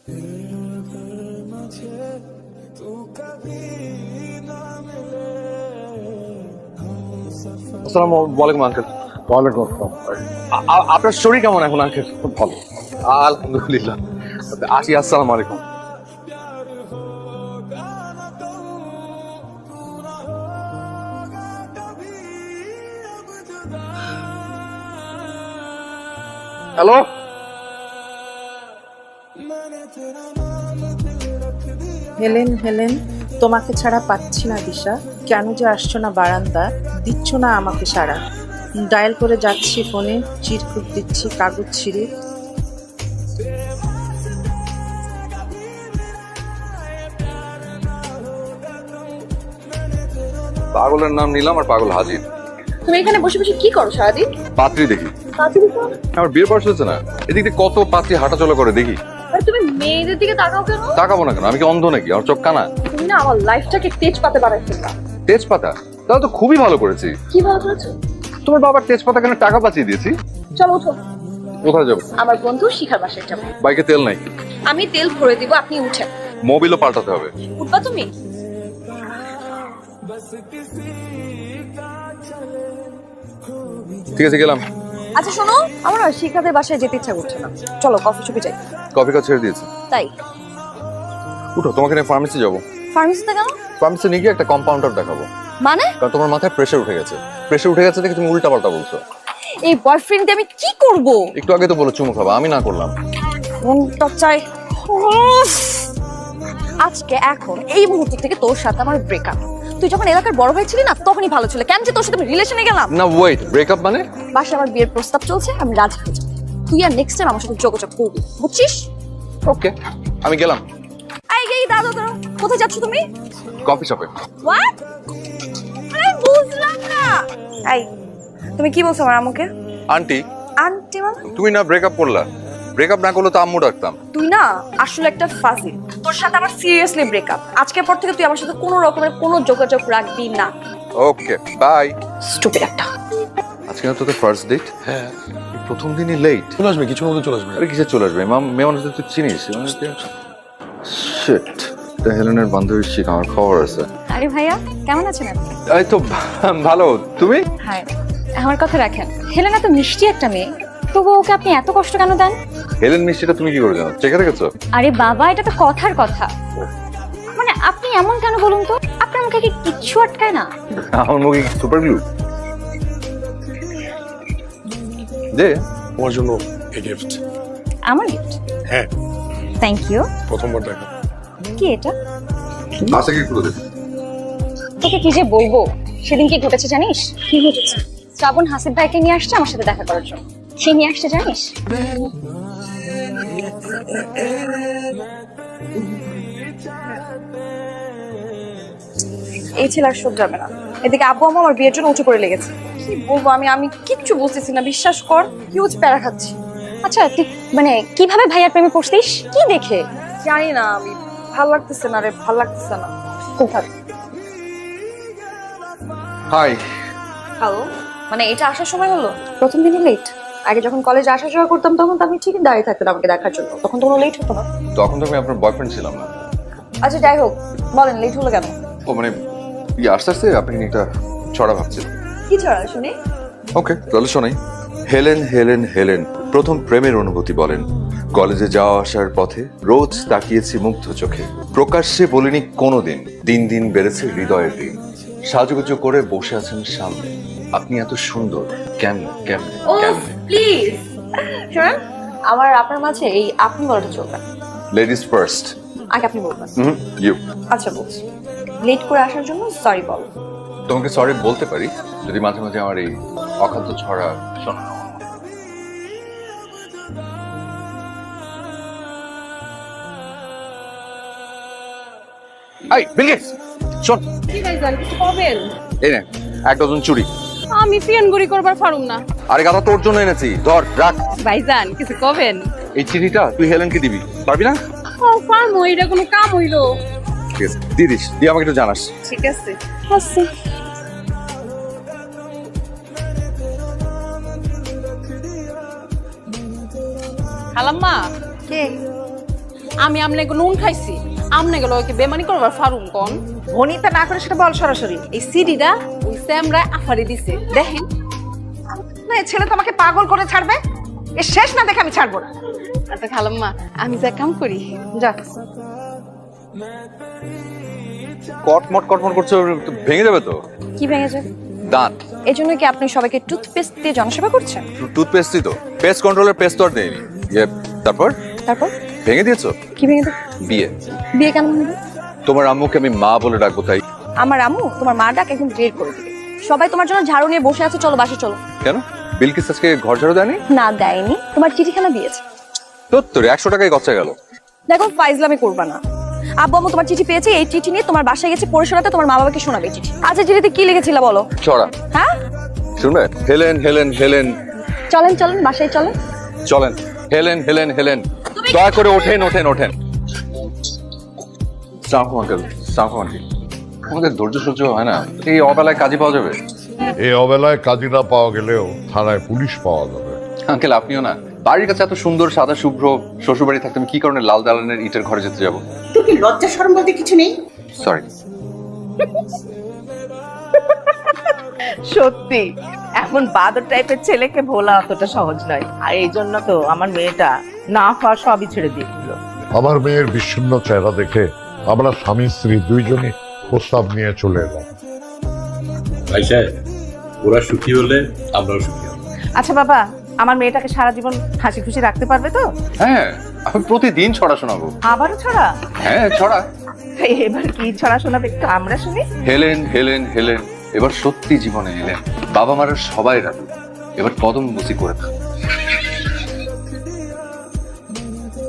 আসসালামু আলাইকুম আঙ্কেল। ওয়ালাইকুম আসসালাম। আপনার শরীর কেমন এখন আঙ্কেল? খুব ভালো। আলহামদুলিল্লাহ। আসি, আসসালামু আলাইকুম। হ্যালো, হেলেন হেলেন, তোমাকে ছাড়া পাচ্ছি না দিশা। কেন যে আসছো না বারান্দা, দিচ্ছ না আমাকে সাড়া। ডায়াল করে যাচ্ছি ফোনে, চিরকুট দিচ্ছি কাগজ ছিঁড়ে। পাগলের নাম নিলাম আর পাগল হাজির। তুমি এখানে বসে বসে কি করো সারাদিন? পাত্রী দেখি। আমার বিয়ের বয়স হচ্ছে না, এদিক দিয়ে কত পাত্রী হাঁটাচলা করে দেখি। তুমি মেয়েদের দিকে তাকাও কেন? তাকাবো না কেন? আমি কি অন্ধ নাকি? আমার চোখ কানা? তুমি না আমার লাইফটাকে তেজপাতা বানাই ফেললা। তেজপাতা? তাহলে তো খুবই ভালো করেছি। কি ভালো করেছো? তোমার বাবার তেজপাতা কেন টাকা বাঁচিয়ে দিয়েছি। চলো উঠো। কোথায় যাবো? আমার বন্ধু শিখার বাসায় যাবো। বাইকে তেল নাই। আমি তেল ভরে দিব, আপনি উঠেন। মোবিলও পাল্টাতে হবে। উঠবা তুমি? ঠিক আছে, গেলাম। আচ্ছা শোনো, আমার না শিখাদের বাসায় যেতে ইচ্ছা করছে না। চলো কফি শপে যাই। কফি কাপ ছেড়ে দিয়েছি। তাই? উঠো, তোমাকে নিয়ে ফার্মেসি যাবো। ফার্মেসিতে কেন? ফার্মেসি নিয়ে গিয়ে একটা কম্পাউন্ডার দেখাবো। মানে? কারণ তোমার মাথায় প্রেশার উঠে গেছে। প্রেশার উঠে গেছে দেখে তুমি উল্টা পাল্টা বলছো। এই বয়ফ্রেন্ড দিয়ে আমি কি করব? একটু আগে তো বলে চুমু খাবা, আমি না করলাম। মনটা চাই। উফ! আজকে এখন এই মুহূর্ত থেকে তোর সাথে আমার ব্রেকআপ। তুই যখন এলাকার বড় ভাই ছিলি না, তখনই ভালো ছিল। কেন যে তোর সাথে রিলেশনে গেলাম? না ওয়েট, ব্রেকআপ মানে? বাসায় আমার বিয়ের প্রস্তাব চলছে, আমি রাজি হয়ে যাবো। তুই আর নেক্সট টাইম আমার সাথে যোগাযোগ করবি, বুঝছিস? ওকে, আমি গেলাম। এই দাদা দাদা, কোথায় যাচ্ছ তুমি? কফি শপে। হোয়াট? আরে বুঝলাম না। এই তুমি কি বলছো আমার আম্মুকে? আন্টি? আন্টি মানে? তুমি না ব্রেকআপ করলা? ব্রেকআপ না করলে তো আম্মু ডাকতাম। তুই না আসলে একটা ফাজিল। তোর সাথে আমার সিরিয়াসলি ব্রেকআপ। আজকের পর থেকে তুই আমার সাথে কোনো রকমের কোনো যোগাযোগ রাখবি না। ওকে, বাই। স্টুপিড একটা। আজকে না তোদের ফার্স্ট ডেট? হ্যাঁ, প্রথম দিনই লেট। চলে আসবে, কিছুর মধ্যে চলে আসবে। আরে কিসে চলে আসবে? মেয়ে মানুষ তুই চিনিস? শিট, এটা হেলেনের বান্ধবীর শিখ, আমার খবর আছে। আরে ভাইয়া, কেমন আছেন আপনি? এই তো ভালো, তুমি? হাই, আমার কথা রাখেন। হেলেনা তো মিষ্টি একটা মেয়ে, তবু ওকে আপনি এত কষ্ট কেন দেন? হেলেন মিষ্টিটা তুমি কি করে জানো? চেখে রেখেছো? আরে বাবা, এটা তো কথার কথা। মানে আপনি এমন কেন বলুন তো? আপনার মুখে কি কিচ্ছু আটকায় না? আমার মুখে সুপার গ্লু দে। তোমার জন্য এই গিফট। আমার গিফট? হ্যাঁ, থ্যাংক ইউ। প্রথমবার দেখা। কি এটা? আশা কি করে দে। তোকে কি যে বলবো, সেদিন কি ঘটেছে জানিস? কি ঘটেছে? শ্রাবণ হাসিব ভাইকে নিয়ে আসছে আমার সাথে দেখা করার জন্য। কি নিয়ে আসছে জানিস? এই ছেলে আর সহ্য যাবে না। এদিকে আব্বু আম্মু আমার বিয়ের জন্য উঠে পড়ে লেগেছে। কি বলবো আমি আমি কিচ্ছু বুঝতেছি না, বিশ্বাস কর। হিউজ প্যারা খাচ্ছি। আচ্ছা তুই মানে কিভাবে ভাইয়ার প্রেমে পড়ছিস? কি দেখে? জানি না, আমি ভাল লাগতেছে না রে, ভাল লাগতেছে না। কোথায়? হাই। হ্যালো, মানে এটা আসার সময় হলো? প্রথম দিনই লেট? আগে যখন কলেজে আসা যাওয়া করতাম তখন তো আমি ঠিকই দাঁড়িয়ে থাকতাম আমাকে দেখার জন্য, তখন তো কোনো লেট হতো না। তখন তো আমি আপনার বয়ফ্রেন্ড ছিলাম না। আচ্ছা যাই হোক, বলেন লেট হলো কেন? ও মানে আস্তে আস্তে আপনি একটা ছড়া ভাবছেন। কি ছড়া শুনি? ওকে, তাহলে শোনাই। হেলেন হেলেন হেলেন প্রথম প্রেমের অনুভূতি বলেন। কলেজে যাওয়া আসার পথে রোজ তাকিয়েছি মুগ্ধ চোখে। প্রকাশ্যে বলিনি কোনোদিন, দিন দিন বেড়েছে হৃদয়ের দিন। সাজুগুজু করে বসে আছেন সামনে, আপনি এত সুন্দর কেমনে কেমনে কেমনে। প্লিজ শুনুন, আমার আপনার মাঝে এই আপনি বলাটা চলবে না। Ladies first. আগে আপনি বলবেন। ইউ। আচ্ছা বলছি, লেট করে আসার জন্য সরি বল। তোমাকে সরি বলতে পারি যদি মাঝে মাঝে আমার এই অখাদ্য ছড়া শোনা। এই বিল গেটস, শোন। কি ভাইজান কিছু পাবেন? এই নে, 1 ডজন চুড়ি। আমি ফিয়ানগুড়ি করবার পারুম না। আরে গাদা, তোর জন্য এনেছি, ধর রাখ। ভাইজান কিছু কবেন? এই চিঠিটা তুই হেলেনকে দিবি, পারবি না? ও পারমো, এটা কোনো কাম হইলো? ঠিক আছে, দিয়ে দিস, দিয়ে আমাকে একটু জানাস। ঠিক আছে। আচ্ছা। খালাম্মা, কে? আমি আমনে নুন খাইছি আমনে গেল ওকে বেমানি করবার ফারুম কোন ভনিতা না করে সেটা বল সরাসরি। এই সিডিটা ওই স্যামরা আফারি দিছে দেখেন। না এই ছেলে তোমাকে পাগল করে ছাড়বে, এ শেষ না দেখে আমি ছাড়বো না। আচ্ছা খালাম্মা আমি যা কাম করি। যা। কটমট করছো, ভেঙে যাবে তো। কি ভেঙে যাবে? দাঁত। এই জন্য কি আপনি সবাইকে টুথপেস্ট দিয়ে জনসেবা করছেন? টুথপেস্টই তো, পেস্ট কন্ট্রোলের পেস্ট তো আর দেয়নি। তারপর তারপর ভেঙে দিয়েছো। কি ভেঙে দেবে? বিয়ে। বিয়ে কেন ভাঙবে? তোমার আম্মুকে আমি মা বলে ডাকবো তাই। আমার আম্মু তোমার মা ডাক একদম বের করে দিবে। সবাই তোমার জন্য ঝাড়ু নিয়ে বসে আছে, চলো বাসে চলো। কেন বিলকিস আজকে ঘর ঝাড়ু দেয়নি? না দেয়নি, তোমার চিঠিখানা দিয়েছে। তোর 100 টাকায় গচ্চা গেল। দেখো ফাইজলামি করবা না। আব্বু আম্মু তোমার চিঠি পেয়েছে, এই চিঠি নিয়ে তোমার বাসায় গেছে, পড়ে শোনাতে তোমার মা বাবাকে শোনাবে এই চিঠি। আচ্ছা চিঠিতে কি লিখেছিল বলো? ছড়া। হ্যাঁ শুনবে? Helen Helen Helen. চলেন চলেন বাসায় চলেন। চলেন। Helen Helen Helen. দয়া করে ওঠেন ওঠেন ওঠেন। সালাম আঙ্কেল, সালাম আন্টি। আমাদের ধৈর্য সহ্য হয় না, এই অবেলায় কাজে পাওয়া যাবে? এই অবেলায় কাজী না পাওয়া গেলেও থানায় পুলিশ পাওয়া যাবে। আঙ্কেল আপনিও না, বাড়ির কাছে এত সুন্দর সাদা শুভ্র শ্বশুর বাড়ি থাকতে আমি কি কারণে লাল দালানের ইটের ঘরে যেতে যাবো? তুই কি লজ্জা শরম বলতে কিছু নেই? সরি। সত্যি এখন বাদর টাইপের ছেলেকে ভোলা অতটা সহজ নয়, আর এই জন্য তো আমার মেয়েটা না খাওয়া সবই ছেড়ে দিয়েছিল। আমার মেয়ের বিষণ্ণ চেহারা দেখে আমরা স্বামী স্ত্রী দুইজনই প্রস্তাব নিয়ে চলে এলাম। ভাই সাহেব, ওরা সুখী হলে আমরাও সুখী হব। আচ্ছা বাবা, আমার মেয়েটাকে সারা জীবন হাসি খুশি রাখতে পারবে তো? হ্যাঁ, আমি প্রতিদিন ছড়া শোনাবো। আবারও ছড়া? হ্যাঁ ছড়া। এবার কি ছড়া শোনাবে একটু আমরা শুনি। হেলেন হেলেন হেলেন, এবার সত্যি জীবনে এলেন। বাবা মারা সবাই রাখবে, এবার কদম বুঝি করে থাক।